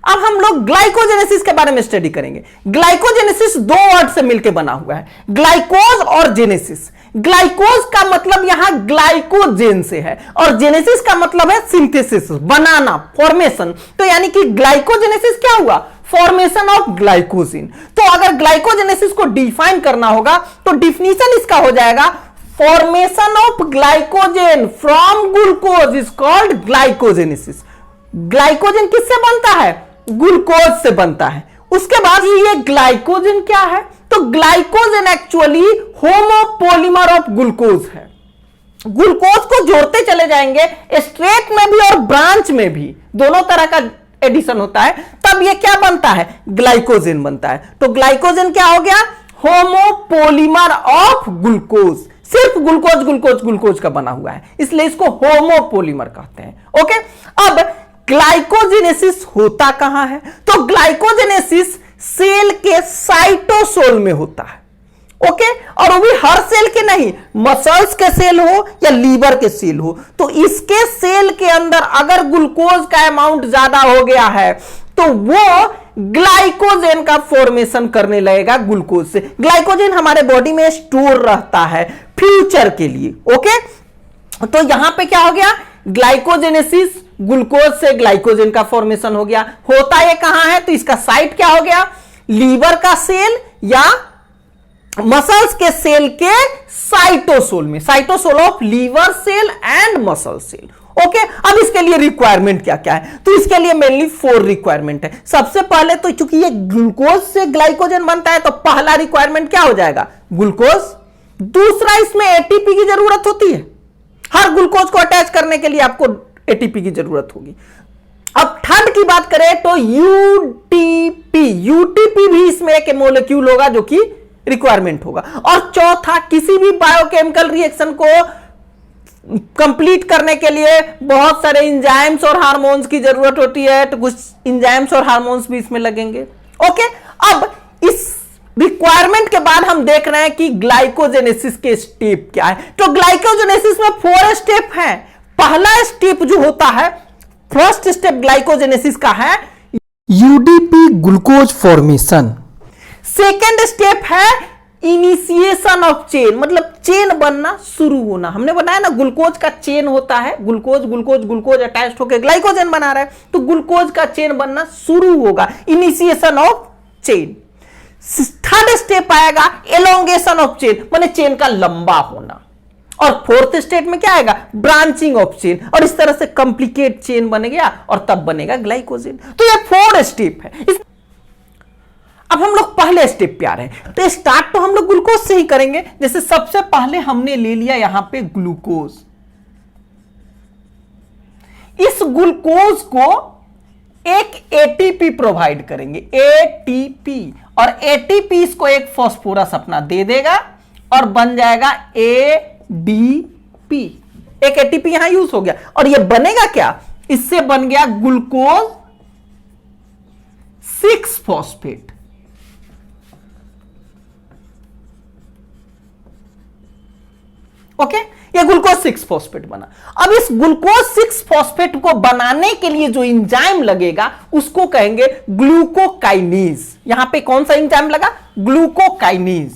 अब हम लोग ग्लाइकोजेनेसिस के बारे में स्टडी करेंगे। ग्लाइकोजेनेसिस दो वर्ड से मिलकर बना हुआ है, ग्लाइकोज और जेनेसिस। ग्लाइकोज का मतलब यहां ग्लाइकोजेन से है और जेनेसिस का मतलब है सिंथेसिस, बनाना, फॉर्मेशन। तो यानी कि ग्लाइकोजेनेसिस क्या हुआ? Formation of glycogen. तो अगर ग्लाइकोजेनेसिस को डिफाइन करना होगा तो डिफिनीशन इसका हो जाएगा formation of glycogen from glucose is called glycogenesis. Glycogen किससे बनता है? ग्लूकोज से बनता है। उसके बाद ये ग्लाइकोजन क्या है? तो glycogen actually homopolymer of glucose है। ग्लूकोज को जोड़ते चले जाएंगे, स्ट्रेट में भी और ब्रांच में भी, दोनों तरह का एडिशन होता है, तब ये क्या बनता है? ग्लाइकोजन बनता है। तो ग्लाइकोजन क्या हो गया? Homopolymer of glucose. सिर्फ ग्लूकोज ग्लूकोज ग्लूकोज का बना हुआ है, इसलिए इसको होमोपोलीमर कहते हैं। ओके, अब ग्लाइकोजेनेसिस होता कहां है? तो ग्लाइकोजेनेसिस सेल के साइटोसोल में होता है। ओके, और वो भी हर सेल के नहीं, मसल्स के सेल हो या लीवर के सेल हो, तो इसके सेल के अंदर अगर ग्लूकोज का अमाउंट ज्यादा हो गया है तो वो ग्लाइकोजेन का फॉर्मेशन करने लगेगा ग्लूकोज से। ग्लाइकोजेन हमारे बॉडी में स्टोर रहता है फ्यूचर के लिए। ओके, तो यहां पे क्या हो गया? ग्लाइकोजेनेसिस, ग्लूकोज से ग्लाइकोजेन का फॉर्मेशन हो गया। होता ये कहां है? तो इसका साइट क्या हो गया? लीवर का सेल या मसल्स के सेल के साइटोसोल में, cytosol of liver cell and muscle cell. Okay, अब इसके लिए रिक्वायरमेंट क्या क्या है? तो इसके लिए मेनली 4 रिक्वायरमेंट है। सबसे पहले तो चूंकि ये ग्लूकोज से ग्लाइकोजन बनता है तो पहला रिक्वायरमेंट क्या हो जाएगा? ग्लूकोज। दूसरा, इसमें एटीपी की जरूरत होती है। हर ग्लूकोज को अटैच करने के लिए आपको एटीपी की जरूरत होगी। अब थर्ड की बात करें तो यूटीपी। यूटीपी भी इसमें एक मोलेक्यूल होगा जो कि रिक्वायरमेंट होगा। और चौथा, किसी भी बायोकेमिकल रिएक्शन को कंप्लीट करने के लिए बहुत सारे इंजाइम्स और हार्मोन्स की जरूरत होती है, तो कुछ इंजाइम्स और हार्मोन्स भी इसमें लगेंगे। ओके, अब इस रिक्वायरमेंट के बाद हम देख रहे हैं कि ग्लाइकोजेनेसिस के स्टेप क्या है। तो ग्लाइकोजेनेसिस में 4 स्टेप हैं। पहला स्टेप जो होता है, फर्स्ट स्टेप ग्लाइकोजेनेसिस का है UDP glucose formation. Second step है इनिशिएशन ऑफ चेन, मतलब चेन बनना शुरू होना। हमने बनाया ना ग्लूकोज का चेन होता है, ग्लूकोज ग्लूकोज ग्लूकोज अटैच होकर ग्लाइकोजन बना रहा है, तो ग्लूकोज का चेन बनना शुरू होगा, initiation of chain. Third step आएगा एलोंगेशन ऑफ चेन, माने चेन का लंबा होना। और फोर्थ स्टेप में क्या आएगा? ब्रांचिंग ऑफ चेन, और इस तरह से कॉम्प्लिकेट चेन बन गया और तब बनेगा ग्लाइकोजन। तो ये 4 स्टेप है। अब हम लोग पहले स्टेप पे आ रहे हैं, तो स्टार्ट तो हम लोग ग्लूकोज से ही करेंगे। जैसे सबसे पहले हमने ले लिया यहां पे ग्लूकोज। इस ग्लूकोज को एक एटीपी प्रोवाइड करेंगे, एटीपी, और एटीपी इसको एक फास्फोरस अपना दे देगा और बन जाएगा एडीपी। एक एटीपी यहां यूज हो गया, और ये बनेगा क्या? इससे बन गया ग्लूकोज 6 फॉस्फेट। ओके, ये ग्लूकोज 6 फॉस्फेट बना। अब इस ग्लूकोज 6 फॉस्फेट को बनाने के लिए जो एंजाइम लगेगा उसको कहेंगे ग्लूकोकाइनेज। यहां पे कौन सा एंजाइम लगा? ग्लूकोकाइनेज।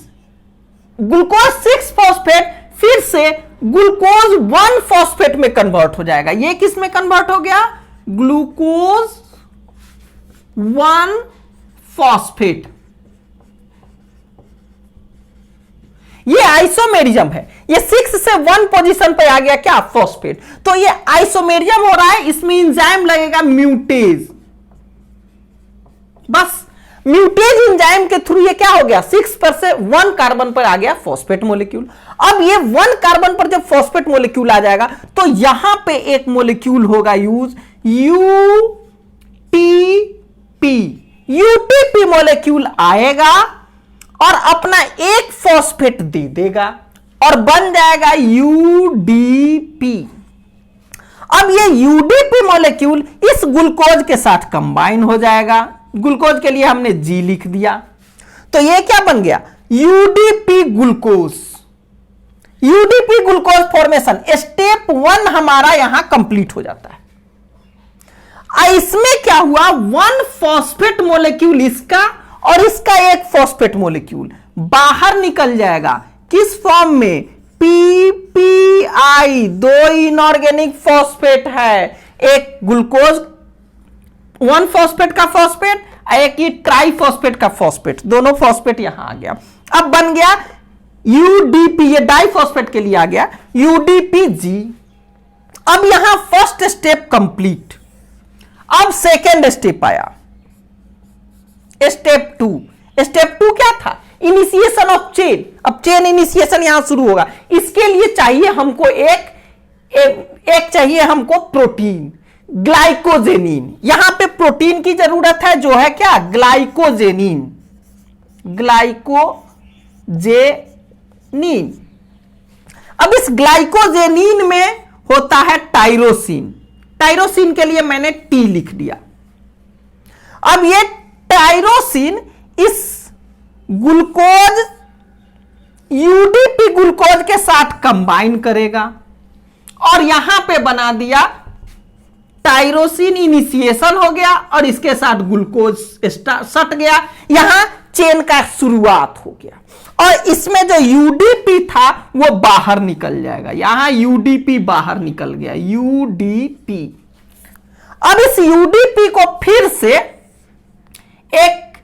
ग्लूकोज 6 फॉस्फेट फिर से ग्लूकोज 1 फॉस्फेट में कन्वर्ट हो जाएगा। ये किस में कन्वर्ट हो गया? Glucose 1 phosphate. ये आइसोमेरिज्म है, ये 6 से 1 पोजीशन पे आ गया क्या? फॉस्फेट। तो ये आइसोमेरिज्म हो रहा है, इसमें एंजाइम लगेगा म्यूटेज। बस म्यूटेज एंजाइम के थ्रू ये क्या हो गया? 6 पर से 1 कार्बन पर आ गया फॉस्फेट मोलेक्यूल। अब ये 1 कार्बन पर जब फॉस्फेट मोलेक्यूल आ जाएगा तो यहां पे एक मोलेक्यूल होगा यूज यूटीपी। यूटीपी मोलेक्यूल आएगा और अपना एक फॉस्फेट दे देगा और बन जाएगा यूडीपी। अब ये यूडीपी मॉलिक्यूल इस ग्लूकोज के साथ कंबाइन हो जाएगा। ग्लूकोज के लिए हमने जी लिख दिया, तो ये क्या बन गया? UDP glucose. UDP glucose formation step 1 हमारा यहां कंप्लीट हो जाता है। इसमें क्या हुआ, 1 फॉस्फेट मोलेक्यूल इसका और इसका एक फॉस्फेट मोलेक्यूल बाहर निकल जाएगा। किस फॉर्म में, पीपीआई, 2 इनऑर्गेनिक फॉस्फेट है, एक ग्लूकोज 1 फॉस्फेट का फॉस्फेट, एक ही ट्राइफॉस्फेट का फॉस्फेट, दोनों फॉस्फेट यहां आ गया। अब बन गया यूडीपी, ये डाइफॉस्फेट के लिए आ गया यूडीपीजी। अब यहां फर्स्ट स्टेप कंप्लीट। अब सेकेंड स्टेप आया, स्टेप 2। स्टेप 2 क्या था, इनिशिएशन ऑफ चेन। अब चेन इनिशिएशन यहां शुरू होगा। इसके लिए चाहिए हमको एक चाहिए हमको प्रोटीन, ग्लाइकोजेनिन। यहां पे प्रोटीन की जरूरत है, जो है क्या, ग्लाइकोजेनिन। ग्लाइकोजेनिन। अब इस ग्लाइकोजेनिन में होता है टाइरोसिन। टाइरोसिन के लिए मैंने टी लिख दिया। अब ये टाइरोसिन इस ग्लूकोज यूडीपी ग्लूकोज के साथ कंबाइन करेगा और यहां पे बना दिया टाइरोसिन, इनिशिएशन हो गया और इसके साथ ग्लूकोज सट गया। यहां चेन का शुरुआत हो गया और इसमें जो यूडीपी था वो बाहर निकल जाएगा। यहां यूडीपी बाहर निकल गया, यूडीपी। अब इस यूडीपी को फिर से एक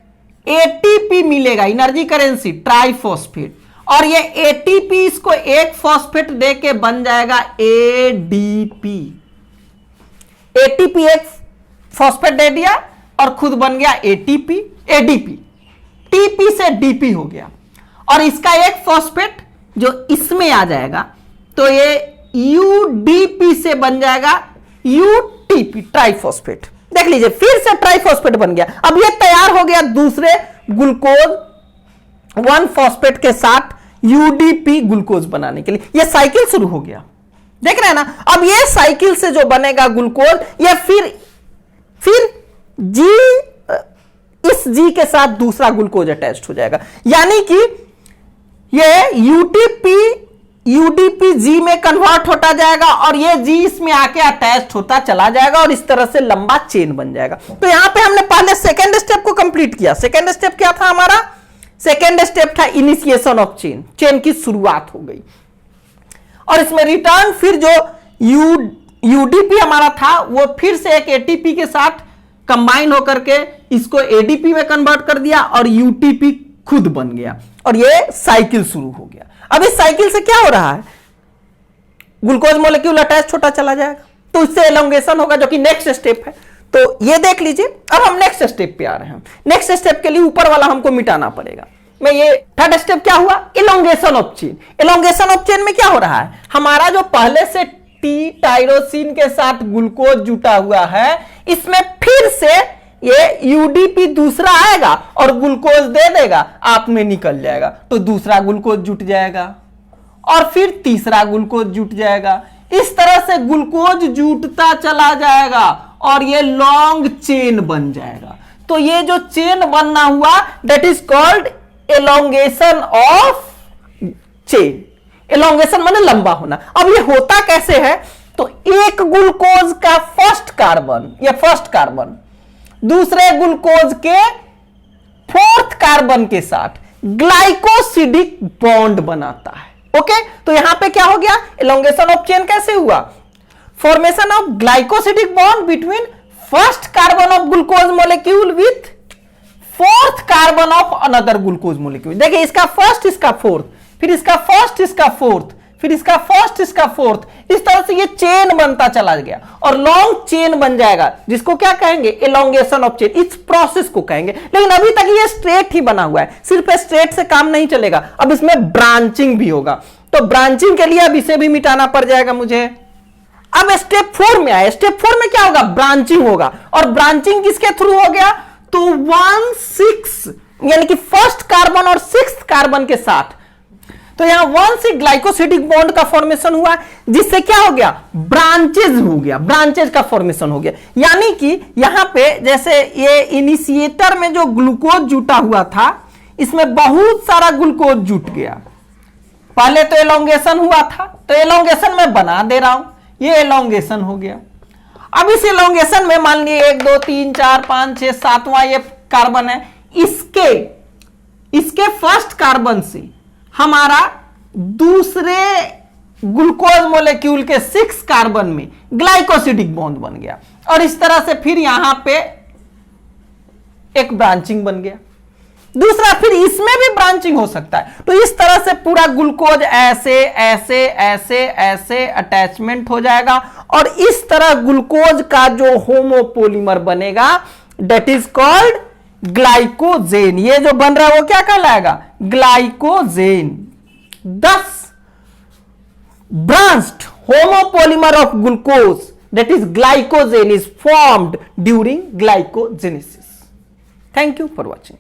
एटीपी मिलेगा, एनर्जी करेंसी, ट्राइफॉस्फेट, और ये एटीपी इसको एक फॉस्फेट दे के बन जाएगा एडीपी। एटीपी एक फॉस्फेट दे दिया और खुद बन गया एटीपी, एडीपी। टीपी से डीपी हो गया और इसका एक फॉस्फेट जो इसमें आ जाएगा तो ये यूडीपी से बन जाएगा यूटीपी, ट्राइफॉस्फेट। देख लीजिए फिर से ट्राइफॉस्फेट बन गया। अब ये तैयार हो गया दूसरे ग्लूकोज 1 फॉस्फेट के साथ यूडीपी ग्लूकोज बनाने के लिए। ये साइकिल शुरू हो गया, देख रहे हैं ना। अब ये साइकिल से जो बनेगा ग्लूकोज, ये फिर जी, इस जी के साथ दूसरा ग्लूकोज अटैच्ड हो जाएगा, यानी कि ये यूडीपी जी में कन्वर्ट होता जाएगा और ये जी इसमें आके अटैच्ड होता चला जाएगा और इस तरह से लंबा चेन बन जाएगा। तो यहां पे हमने पहले सेकेंड स्टेप को कंप्लीट किया। सेकेंड स्टेप क्या था हमारा, सेकेंड स्टेप था इनिशिएशन ऑफ चेन, चेन की शुरुआत हो गई। और इसमें रिटर्न फिर जो यूडीपी हमारा था वो फिर से एक एटीपी के साथ कंबाइन होकर के इसको एडीपी में कन्वर्ट कर दिया और यूटीपी खुद बन गया और ये साइकिल शुरू हो गया। अब इस साइकिल से क्या हो रहा है, ग्लूकोज मॉलिक्यूल अटैच होता चला जाएगा तो इससे एलोंगेशन होगा, जो कि नेक्स्ट स्टेप है। तो ये देख लीजिए। अब हम नेक्स्ट स्टेप पे आ रहे हैं। नेक्स्ट स्टेप के लिए ऊपर वाला हमको मिटाना पड़ेगा। मैं ये थर्ड स्टेप क्या हुआ, elongation of chain. Elongation of chain में क्या हो रहा है, हमारा जो पहले से टी टाइरोसिन के साथ ग्लूकोज जुटा हुआ है, इसमें फिर से ये यूडीपी दूसरा आएगा और ग्लूकोज दे देगा, आप में निकल जाएगा तो दूसरा ग्लूकोज जुट जाएगा और फिर तीसरा ग्लूकोज जुट जाएगा। इस तरह से ग्लूकोज जुटता चला जाएगा और ये लॉन्ग चेन बन जाएगा। तो ये जो चेन बनना हुआ that is called elongation of chain. Elongation माने लंबा होना। अब ये होता कैसे है, तो एक ग्लूकोज का फर्स्ट कार्बन, ये फर्स्ट कार्बन दूसरे ग्लूकोज के फोर्थ कार्बन के साथ ग्लाइकोसिडिक बॉन्ड बनाता है। ओके, तो यहां पे क्या हो गया, एलोंगेशन ऑफ चेन कैसे हुआ, formation of glycosidic bond between first carbon of glucose molecule with fourth carbon of another glucose molecule. देखिए इसका फर्स्ट, इसका फोर्थ, फिर इसका फर्स्ट, इसका फोर्थ, फिर इसका फर्स्ट, इसका फोर्थ, इस तरह से ये चेन बनता चला गया और लॉन्ग चेन बन जाएगा, जिसको क्या कहेंगे, एलोंगेशन ऑफ चेन। इस प्रोसेस को कहेंगे। लेकिन अभी तक ये स्ट्रेट ही बना हुआ है, सिर्फ स्ट्रेट से काम नहीं चलेगा, अब इसमें ब्रांचिंग भी होगा। तो ब्रांचिंग के लिए अब इसे भी मिटाना पड़ जाएगा मुझे। अब स्टेप 4 में आए। स्टेप 4 में क्या होगा, ब्रांचिंग होगा। और ब्रांचिंग किसके थ्रू हो गया, तो 1,6 यानी कि फर्स्ट कार्बन और 6th कार्बन के साथ, तो यहां 1,6 ग्लाइकोसिडिक बॉन्ड का फॉर्मेशन हुआ, जिससे क्या हो गया, ब्रांचेज हो गया, ब्रांचेज का फॉर्मेशन हो गया। यानी कि यहां पे जैसे ये इनिशिएटर में जो ग्लूकोज जुटा हुआ था, इसमें बहुत सारा ग्लूकोज जुट गया। पहले तो एलोंगेशन हुआ था, तो एलोंगेशन में बना दे रहा हूं, ये एलोंगेशन हो गया। अब इस एलोंगेशन में मान लिए 1 2 3 4 5 6 7वां ये कार्बन है, इसके फर्स्ट कार्बन से हमारा दूसरे ग्लूकोज मोलेक्यूल के 6 कार्बन में ग्लाइकोसिडिक बॉन्ड बन गया, और इस तरह से फिर यहां पे एक ब्रांचिंग बन गया। दूसरा फिर इसमें भी ब्रांचिंग हो सकता है। तो इस तरह से पूरा ग्लूकोज ऐसे ऐसे ऐसे ऐसे अटैचमेंट हो जाएगा, और इस तरह ग्लूकोज का जो होमोपोलीमर बनेगा दैट इज कॉल्ड ग्लाइकोजेन। ये जो बन रहा है वो क्या कहलाएगा? Glycogen. 10 branched homopolymer of glucose, that is glycogen, is formed during glycogenesis. Thank you for watching.